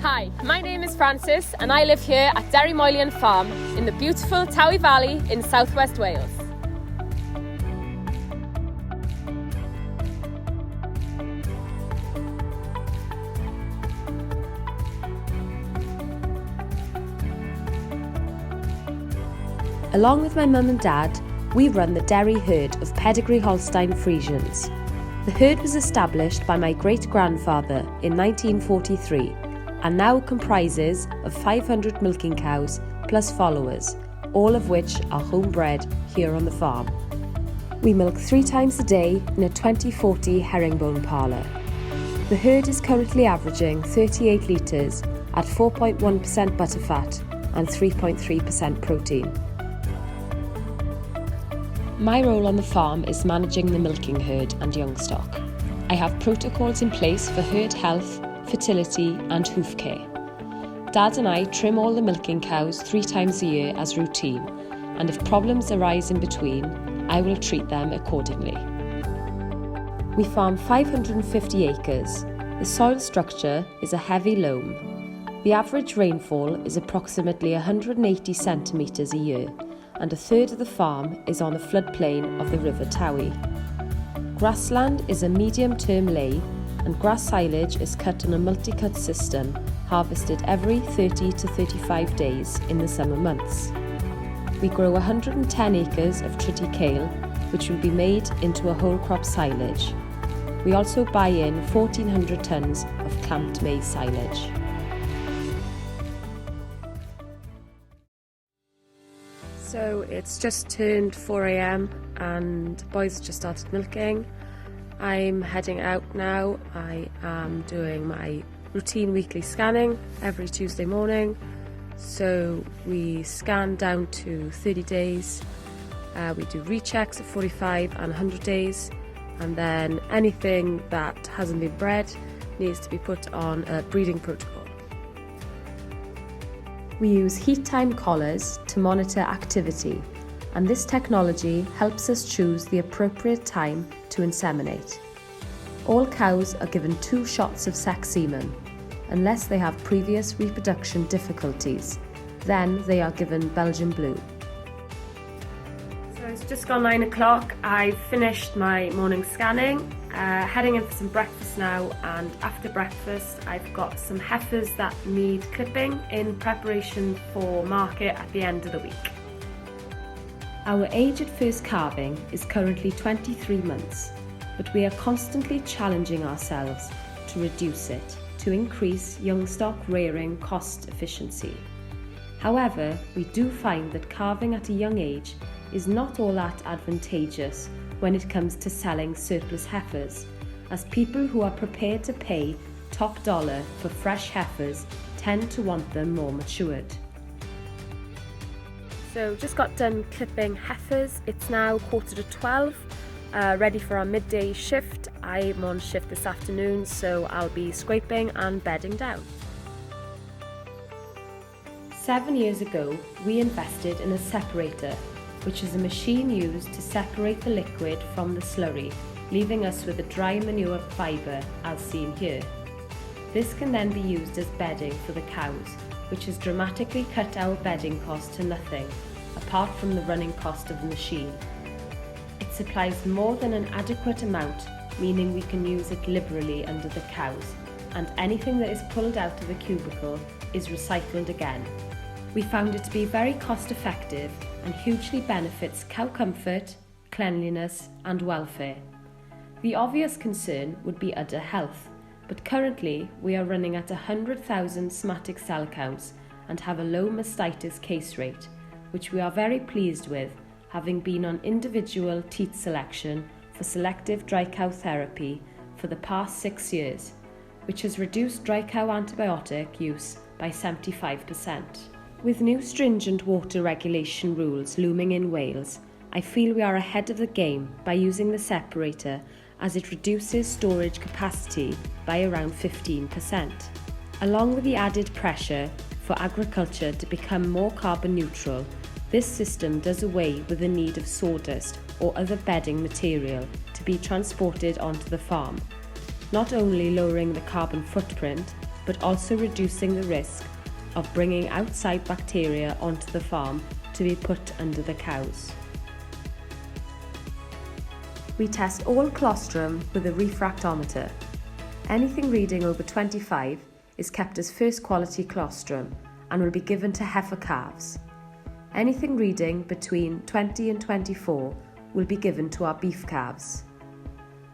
Hi, my name is Frances and I live here at Derry Moylion Farm in the beautiful Towie Valley in southwest Wales. Along with my mum and dad, we run the Derry herd of pedigree Holstein Friesians. The herd was established by my great-grandfather in 1943 and now comprises of 500 milking cows plus followers, all of which are homebred here on the farm. We milk 3 times a day in a 2040 herringbone parlour. The herd is currently averaging 38 litres at 4.1% butterfat and 3.3% protein. My role on the farm is managing the milking herd and young stock. I have protocols in place for herd health, fertility and hoof care. Dad and I trim all the milking cows 3 times a year as routine, and if problems arise in between, I will treat them accordingly. We farm 550 acres. The soil structure is a heavy loam. The average rainfall is approximately 180 centimetres a year, and a third of the farm is on the floodplain of the River Towie. Grassland is a medium-term lay, and grass silage is cut on a multi-cut system, harvested every 30 to 35 days in the summer months. We grow 110 acres of triticale, which will be made into a whole crop silage. We also buy in 1,400 tonnes of clamped maize silage. So it's just turned 4 AM and the boys just started milking. I'm heading out now. I am doing my routine weekly scanning every Tuesday morning. So we scan down to 30 days. We do rechecks at 45 and 100 days. And then anything that hasn't been bred needs to be put on a breeding protocol. We use heat time collars to monitor activity, and this technology helps us choose the appropriate time to inseminate. All cows are given 2 shots of sex semen, unless they have previous reproduction difficulties. Then they are given Belgian blue. So it's just gone 9 o'clock. I've finished my morning scanning. Heading in for some breakfast now, and after breakfast I've got some heifers that need clipping in preparation for market at the end of the week. Our age at first calving is currently 23 months, but we are constantly challenging ourselves to reduce it to increase young stock rearing cost efficiency. However, we do find that calving at a young age is not all that advantageous when it comes to selling surplus heifers, as people who are prepared to pay top dollar for fresh heifers tend to want them more matured. So just got done clipping heifers. It's now 11:45, ready for our midday shift. I'm on shift this afternoon, so I'll be scraping and bedding down. 7 years ago, we invested in a separator, which is a machine used to separate the liquid from the slurry, leaving us with a dry manure fibre as seen here. This can then be used as bedding for the cows, which has dramatically cut our bedding cost to nothing, apart from the running cost of the machine. It supplies more than an adequate amount, meaning we can use it liberally under the cows, and anything that is pulled out of the cubicle is recycled again. We found it to be very cost effective and hugely benefits cow comfort, cleanliness and welfare. The obvious concern would be udder health, but currently we are running at 100,000 somatic cell counts and have a low mastitis case rate, which we are very pleased with, having been on individual teat selection for selective dry cow therapy for the past 6 years, which has reduced dry cow antibiotic use by 75%. With new stringent water regulation rules looming in Wales, I feel we are ahead of the game by using the separator, as it reduces storage capacity by around 15%. Along with the added pressure for agriculture to become more carbon neutral, this system does away with the need of sawdust or other bedding material to be transported onto the farm, not only lowering the carbon footprint, but also reducing the risk of bringing outside bacteria onto the farm to be put under the cows. We test all colostrum with a refractometer. Anything reading over 25 is kept as first quality colostrum and will be given to heifer calves. Anything reading between 20 and 24 will be given to our beef calves.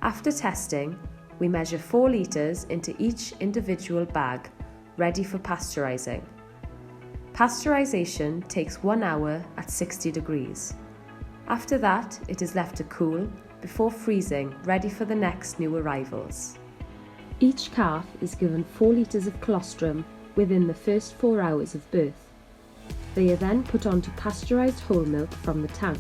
After testing, we measure 4 litres into each individual bag, ready for pasteurising. Pasteurisation takes 1 hour at 60 degrees. After that, it is left to cool before freezing, ready for the next new arrivals. Each calf is given 4 litres of colostrum within the first 4 hours of birth. They are then put onto pasteurised whole milk from the tank.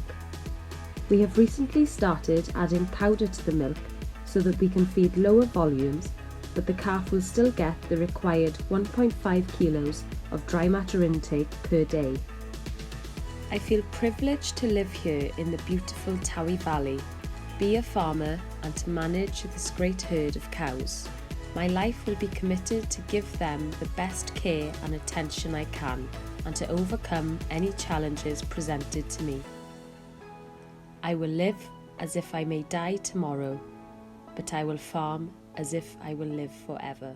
We have recently started adding powder to the milk so that we can feed lower volumes, but the calf will still get the required 1.5 kilos of dry matter intake per day. I feel privileged to live here in the beautiful Towie Valley, be a farmer and to manage this great herd of cows. My life will be committed to give them the best care and attention I can and to overcome any challenges presented to me. I will live as if I may die tomorrow, but I will farm as if I will live forever.